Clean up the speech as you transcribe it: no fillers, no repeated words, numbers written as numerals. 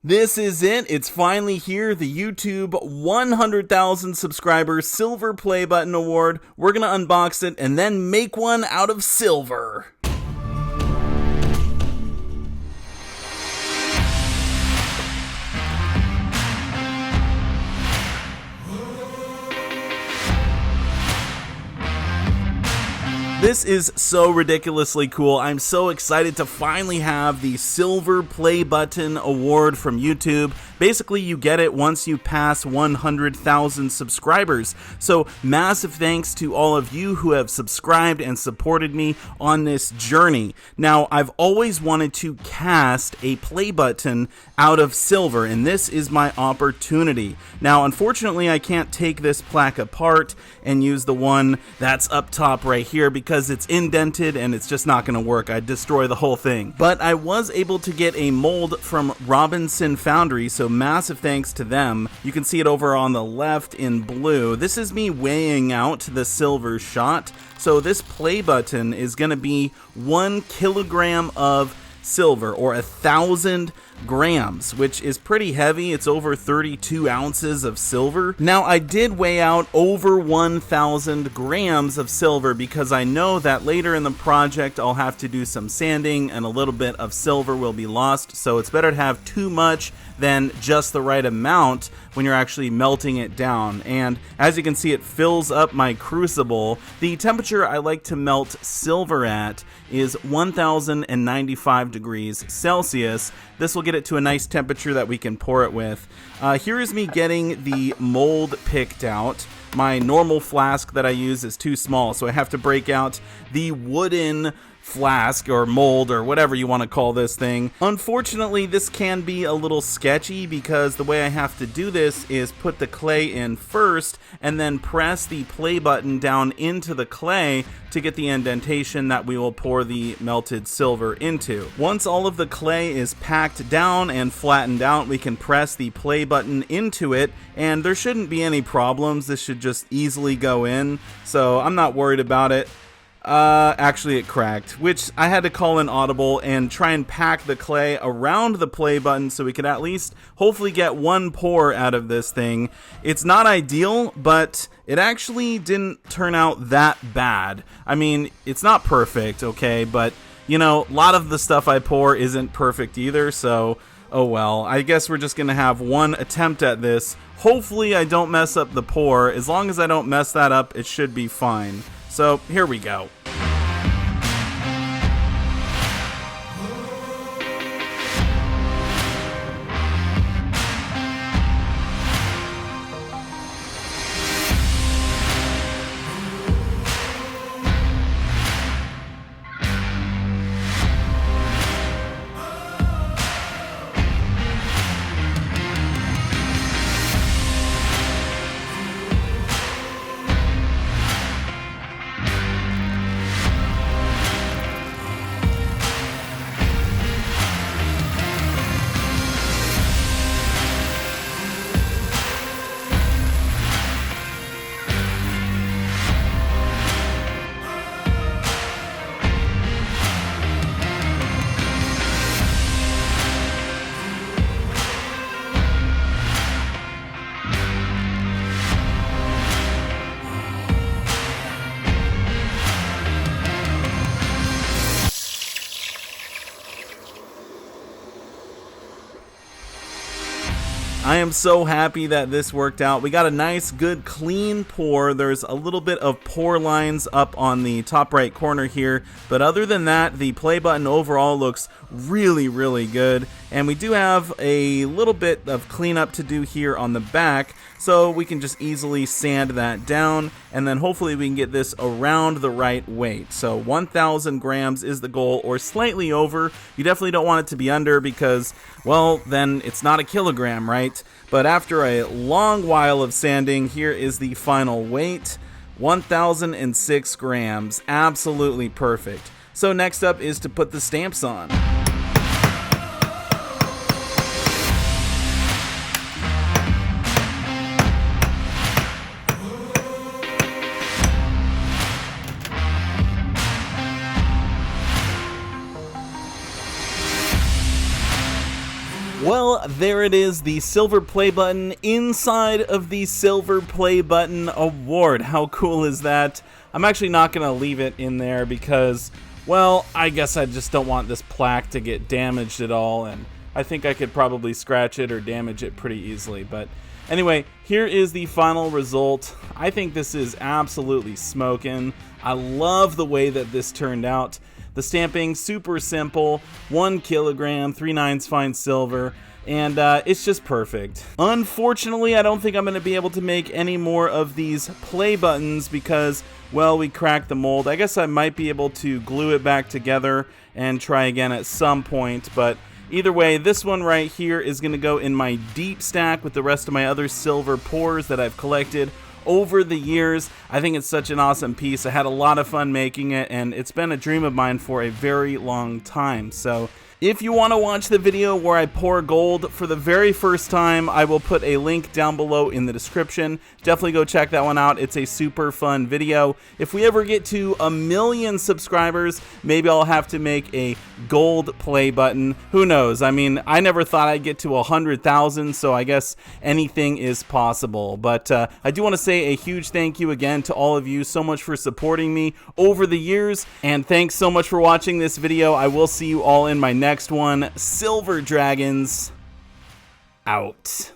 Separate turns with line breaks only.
This is it. It's finally here. The YouTube 100,000 subscribers Silver Play Button Award. We're going to unbox it and then make one out of silver. This is so ridiculously cool. I'm so excited to finally have the Silver Play Button Award from YouTube. Basically, you get it once you pass 100,000 subscribers. So massive thanks to all of you who have subscribed and supported me on this journey. Now, I've always wanted to cast a play button out of silver, and this is my opportunity. Now, unfortunately, I can't take this plaque apart and use the one that's up top right here because it's indented and it's just not going to work. I'd destroy the whole thing. But I was able to get a mold from Robinson Foundry, so massive thanks to them. You can see it over on the left in blue. This is me weighing out the silver shot. So this play button is going to be 1 kilogram of silver, or 1,000 grams, which is pretty heavy. It's over 32 ounces of silver. Now, I did weigh out over 1,000 grams of silver because I know that later in the project I'll have to do some sanding and a little bit of silver will be lost, so it's better to have too much than just the right amount when you're actually melting it down. And as you can see, it fills up my crucible. The temperature I like to melt silver at is 1095 degrees Celsius. This will get it to a nice temperature that we can pour it with. Here is me getting the mold picked out. My normal flask that I use is too small, so I have to break out the wooden flask or mold or whatever you want to call this thing. Unfortunately, this can be a little sketchy because the way I have to do this is put the clay in first and then press the play button down into the clay to get the indentation that we will pour the melted silver into. Once all of the clay is packed down and flattened out, we can press the play button into it and there shouldn't be any problems. This should just easily go in, so I'm not worried about it. Actually it cracked, which I had to call an audible and try and pack the clay around the play button so we could at least hopefully get one pour out of this thing. It's not ideal, but it actually didn't turn out that bad. I mean, it's not perfect, okay, but you know, a lot of the stuff I pour isn't perfect either, so oh well. I guess we're just gonna have one attempt at this. Hopefully I don't mess up the pour. As long as I don't mess that up, it should be fine. So here we go. I am so happy that this worked out. We got a nice, good, clean pour. There's a little bit of pour lines up on the top right corner here, but other than that, the play button overall looks really, really good. And we do have a little bit of cleanup to do here on the back, so we can just easily sand that down, and then hopefully we can get this around the right weight. So 1,000 grams is the goal, or slightly over. You definitely don't want it to be under because, well, then it's not a kilogram, right? But after a long while of sanding, here is the final weight. 1,006 grams. Absolutely perfect. So next up is to put the stamps on. Well, there it is, the silver play button inside of the silver play button award. How cool is that? I'm actually not going to leave it in there because, well, I guess I just don't want this plaque to get damaged at all, and I think I could probably scratch it or damage it pretty easily. But anyway, here is the final result. I think this is absolutely smoking. I love the way that this turned out. The stamping, super simple, 1 kilogram, 3/9 fine silver, and it's just perfect. Unfortunately, I don't think I'm going to be able to make any more of these play buttons because, well, we cracked the mold. I guess I might be able to glue it back together and try again at some point, but either way, this one right here is going to go in my deep stack with the rest of my other silver pours that I've collected over the years. I think it's such an awesome piece. I had a lot of fun making it, and it's been a dream of mine for a very long time. So if you want to watch the video where I pour gold for the very first time, I will put a link down below in the description. Definitely go check that one out. It's a super fun video. If we ever get to 1 million subscribers, maybe I'll have to make a gold play button. Who knows? I mean, I never thought I'd get to 100,000, so I guess anything is possible. But I do want to say a huge thank you again to all of you so much for supporting me over the years, and thanks so much for watching this video. I will see you all in my next one. Silver Dragons out.